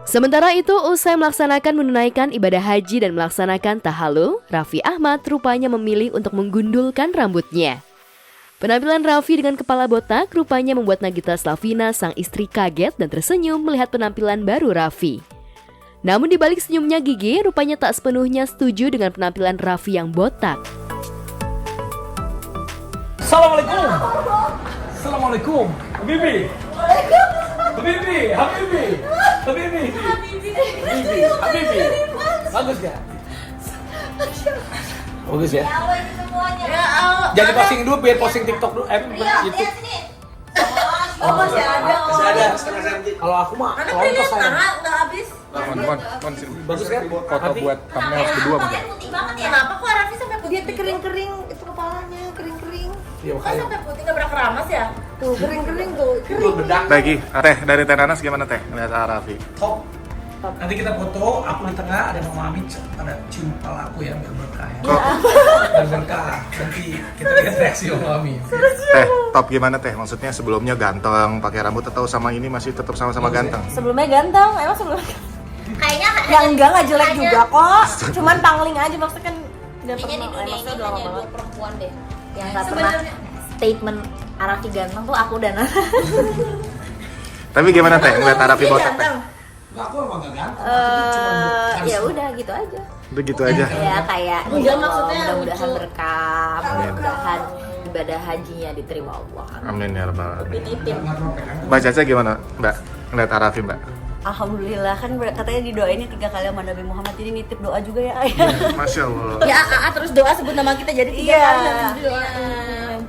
Sementara itu, usai menunaikan ibadah haji dan melaksanakan tahallul, Raffi Ahmad rupanya memilih untuk menggundulkan rambutnya. Penampilan Raffi dengan kepala botak rupanya membuat Nagita Slavina, sang istri, kaget dan tersenyum melihat penampilan baru Raffi. Namun di balik senyumnya Gigi, rupanya tak sepenuhnya setuju dengan penampilan Raffi yang botak. Assalamualaikum. Assalamualaikum. Habibi. Habibi. Habibi. Habibi. Habibi. Bagus ya? Bagus ya? Jadi posting dulu biar posting TikTok dulu, YouTube. Oh masih ada. Masih ada setengah senti. Kalau aku mah, Karena kalau kayaknya saya. setengah udah habis. Bagus kan? Foto buat thumbnail kedua mungkin. Putih banget ya. Kenapa kok Raffi sampai putih? Dia tuh kering-kering itu kepalanya, kering-kering. Iya Kok makanya. sampai putih nggak pernah keramas ya? Tuh kering-kering tuh. Itu bedak. Bagi Teh dari Teh Nanas gimana Teh ngeliat Raffi? Top. Nanti kita foto, aku di tengah, ada Mama Amin, ada cium kepala aku ya, biar berkah ya. Biar berkah. Nanti kita lihat reaksi Mama Amin. Teh, top gimana Teh? Maksudnya sebelumnya ganteng, pakai rambut atau sama ini masih tetap sama-sama ganteng? Sebelumnya ganteng, emang sebelumnya Kayaknya ya enggak jelek juga kok. Cuman pangling aja maksudnya kan tidak Kayaknya di pernah. dunia ini Maksudnya udah hanya lama dua banget. perempuan deh. Yang nggak pernah statement Raffi ganteng tuh aku dan Tapi gimana Teh ngeliat Raffi botak Teh? Enggak, aku emang gak ganteng. ya udah gitu aja. Udah gitu aja. Ya kayak Enggak, maksudnya mudah-mudahan lucu. berkah, mudah-mudahan ibadah hajinya diterima Allah. Amin ya rabbal alamin. Nitip. Mbak Caca gimana Mbak ngeliat Raffi Mbak? Alhamdulillah kan katanya didoainnya 3 kali sama Nabi Muhammad, jadi nitip doa juga ya ayah. Masya Allah. Ya terus doa sebut nama kita jadi 3 Iya. kali nanti doain.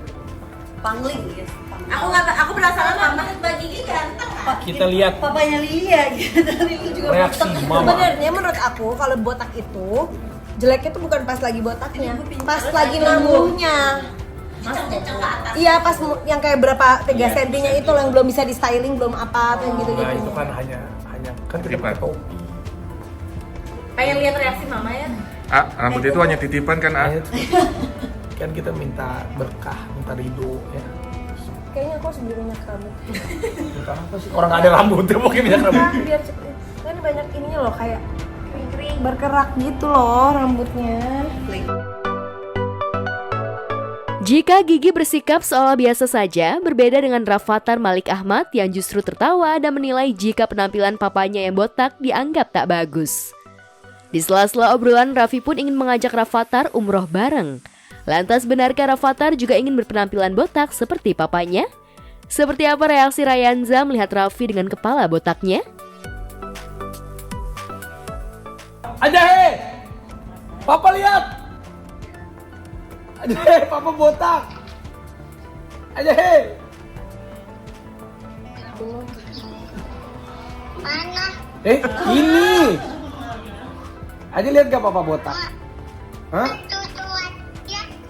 Pangling guys. Aku penasaran sama Mbak Gigi ganteng kan? Kita lihat Papanya Lilia gitu. Lilia juga reaksi botak. Mama. Sebenarnya menurut aku kalau botak itu jeleknya tuh bukan pas lagi botaknya, pas lagi numbuhnya. Kenceng ke atas. Iya pas yang kayak berapa 3 sentinya itu loh yang belum bisa di styling, belum apa kayak gitu Nah gitu. itu kan hanya kan kita Titipan. foto. Pengen lihat reaksi mama ya? Ah, rambut itu hanya titipan kan Ah? Kan kita minta berkah, minta ridho ya. Kayaknya aku harus beli minyak rambut. Minta apa sih? Orang nggak ada rambut ya mungkin minta rambut. Nah, biar cepet. Kan banyak ininya loh kayak kering berkerak gitu loh rambutnya. Jika Gigi bersikap seolah biasa saja, berbeda dengan Rafathar Malik Ahmad yang justru tertawa dan menilai jika penampilan papanya yang botak dianggap tak bagus. Di sela-sela obrolan, Raffi pun ingin mengajak Rafathar umroh bareng. Lantas benarkah Rafathar juga ingin berpenampilan botak seperti papanya? Seperti apa reaksi Rayanza melihat Raffi dengan kepala botaknya? Aja he, Papa lihat. Aja he, Papa botak. Aja he. Mana? Ini. Aja lihat gak Papa botak? Hah?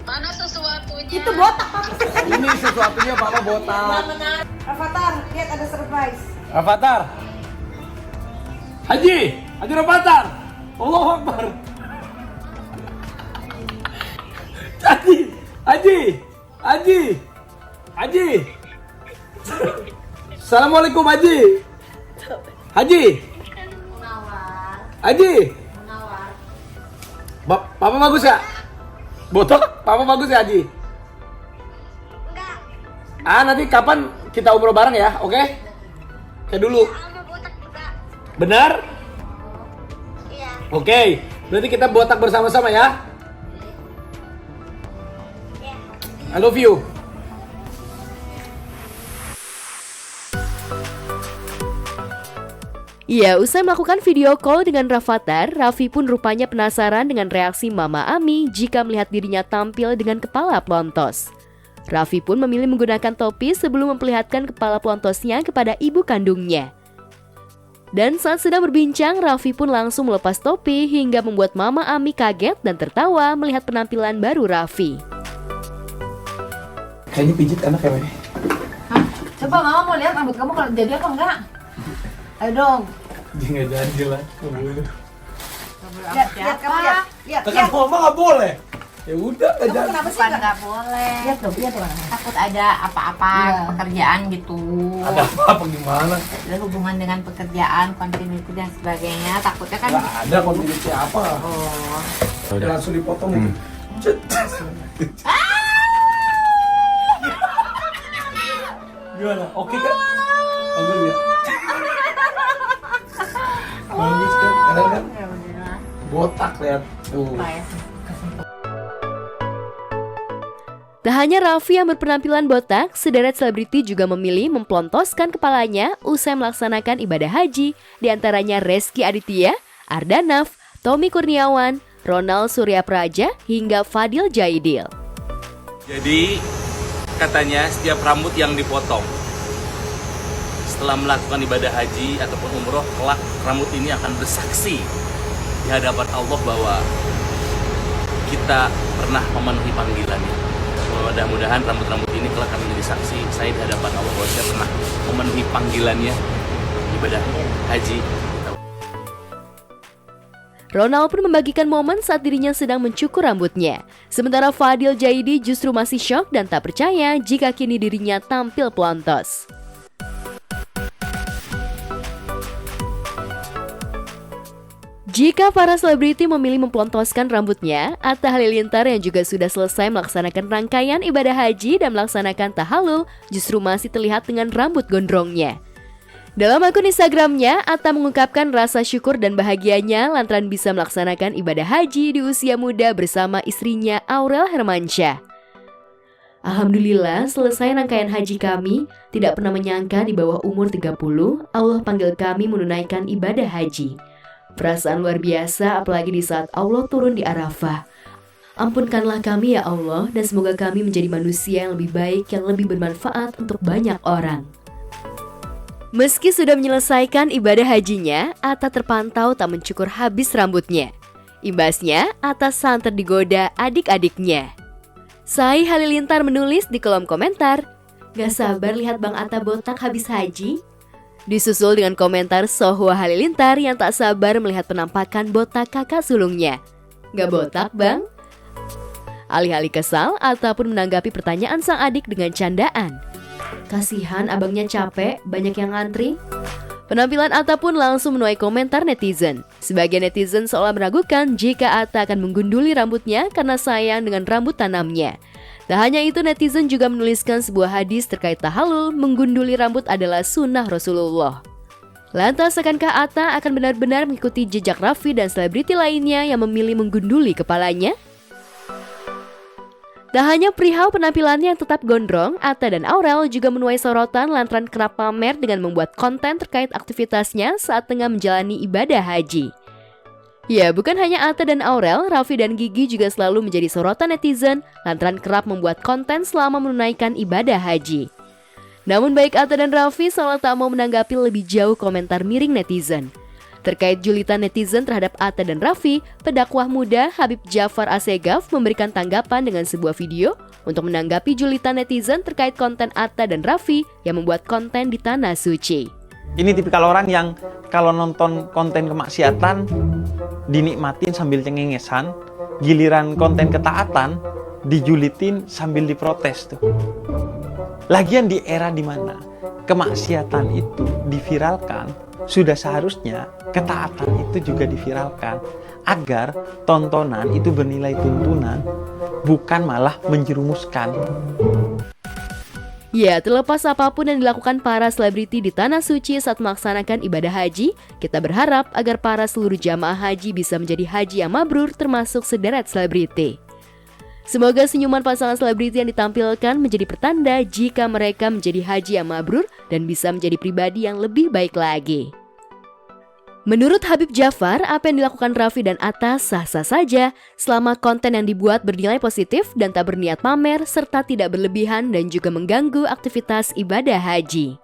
Mana sesuatunya? Itu botak papa. Ini sesuatunya Papa botak. Rafathar, lihat ada surprise. Rafathar. Haji Rafathar. Allahu Akbar. Haji. Assalamualaikum Haji. Haji. Papa bagus ya? Botak? Papa bagus ya Haji? Nanti kapan kita umroh bareng ya, oke? Kayak dulu. Benar? Iya. Oke, berarti kita botak bersama-sama ya? I love you. Ya, usai melakukan video call dengan Rafathar, Raffi pun rupanya penasaran dengan reaksi Mama Ami jika melihat dirinya tampil dengan kepala pelontos. Raffi pun memilih menggunakan topi sebelum memperlihatkan kepala pelontosnya kepada ibu kandungnya. Dan saat sedang berbincang, Raffi pun langsung melepas topi hingga membuat Mama Ami kaget dan tertawa melihat penampilan baru Raffi. Kayaknya pijit anak ya, Mei. Coba mama mau lihat rambut kamu kalau jadi apa enggak? Ayo dong. Dia nggak janji lah. Lihat kamu lihat. Tekan mama nggak boleh. Ya udah nggak jadi. Kenapa sih Bukan nggak boleh. Lihat tuh Takut ada apa-apa pekerjaan gitu. Ada apa gimana? Ada hubungan dengan pekerjaan, continuity dan sebagainya. Takutnya kan. Nggak ada kondisi apa. Oh. Langsung dipotong gitu. Gimana? Oke kan? Bagus ya? Bagus kan? Keren kan? Ya udah. Botak lihat tuh. Baik. Tak hanya Raffi yang berpenampilan botak, sederet selebriti juga memilih memplontoskan kepalanya usai melaksanakan ibadah haji, diantaranya Rezky Aditya, Ardanaf, Tommy Kurniawan, Ronald Suryapraja, hingga Fadil Jaidil. Jadi katanya setiap rambut yang dipotong setelah melakukan ibadah haji ataupun umroh, kelak rambut ini akan bersaksi di hadapan Allah bahwa kita pernah memenuhi panggilannya. Mudah-mudahan rambut-rambut ini kelak akan menjadi saksi saya di hadapan Allah bahwa saya pernah memenuhi panggilannya ibadah haji. Ronald pun membagikan momen saat dirinya sedang mencukur rambutnya. Sementara Fadil Jaidi justru masih syok dan tak percaya jika kini dirinya tampil pelontos. Jika para selebriti memilih memplontoskan rambutnya, Atta Halilintar yang juga sudah selesai melaksanakan rangkaian ibadah haji dan melaksanakan tahallul justru masih terlihat dengan rambut gondrongnya. Dalam akun Instagramnya, Atta mengungkapkan rasa syukur dan bahagianya lantaran bisa melaksanakan ibadah haji di usia muda bersama istrinya Aurel Hermansyah. Alhamdulillah, selesai rangkaian haji kami, tidak pernah menyangka di bawah umur 30, Allah panggil kami menunaikan ibadah haji. Perasaan luar biasa apalagi di saat Allah turun di Arafah. Ampunkanlah kami ya Allah dan semoga kami menjadi manusia yang lebih baik, yang lebih bermanfaat untuk banyak orang. Meski sudah menyelesaikan ibadah hajinya, Atta terpantau tak mencukur habis rambutnya. Imbasnya, Atta santer digoda adik-adiknya. Sai Halilintar menulis di kolom komentar, "Gak sabar lihat Bang Atta botak habis haji." Disusul dengan komentar Sohwa Halilintar yang tak sabar melihat penampakan botak kakak sulungnya. "Gak botak bang?" Alih-alih kesal, Atta pun menanggapi pertanyaan sang adik dengan candaan. "Kasihan abangnya capek, banyak yang ngantri." Penampilan Atta pun langsung menuai komentar netizen. Sebagian netizen seolah meragukan jika Atta akan menggunduli rambutnya karena sayang dengan rambut tanamnya. Tak hanya itu, netizen juga menuliskan sebuah hadis terkait tahallul, menggunduli rambut adalah sunnah Rasulullah. Lantas, akankah Atta akan benar-benar mengikuti jejak Raffi dan selebriti lainnya yang memilih menggunduli kepalanya? Tak hanya perihal penampilannya yang tetap gondrong, Atta dan Aurel juga menuai sorotan lantaran kerap pamer dengan membuat konten terkait aktivitasnya saat tengah menjalani ibadah haji. Ya, bukan hanya Atta dan Aurel, Raffi dan Gigi juga selalu menjadi sorotan netizen lantaran kerap membuat konten selama menunaikan ibadah haji. Namun baik Atta dan Raffi seolah tak mau menanggapi lebih jauh komentar miring netizen. Terkait julitan netizen terhadap Atta dan Raffi, pendakwah muda Habib Jafar Assegaf memberikan tanggapan dengan sebuah video untuk menanggapi julitan netizen terkait konten Atta dan Raffi yang membuat konten di Tanah Suci. Ini tipikal orang yang kalau nonton konten kemaksiatan dinikmatin sambil cengengesan, giliran konten ketaatan dijulitin sambil diprotes tuh. Lagian di era dimana kemaksiatan itu diviralkan, sudah seharusnya ketaatan itu juga diviralkan agar tontonan itu bernilai tuntunan, bukan malah menjerumuskan. Ya, terlepas apapun yang dilakukan para selebriti di Tanah Suci saat melaksanakan ibadah haji, kita berharap agar para seluruh jamaah haji bisa menjadi haji yang mabrur termasuk sederet selebriti. Semoga senyuman pasangan selebriti yang ditampilkan menjadi pertanda jika mereka menjadi haji yang mabrur dan bisa menjadi pribadi yang lebih baik lagi. Menurut Habib Jafar, apa yang dilakukan Raffi dan Atta sah-sah saja selama konten yang dibuat bernilai positif dan tak berniat pamer serta tidak berlebihan dan juga mengganggu aktivitas ibadah haji.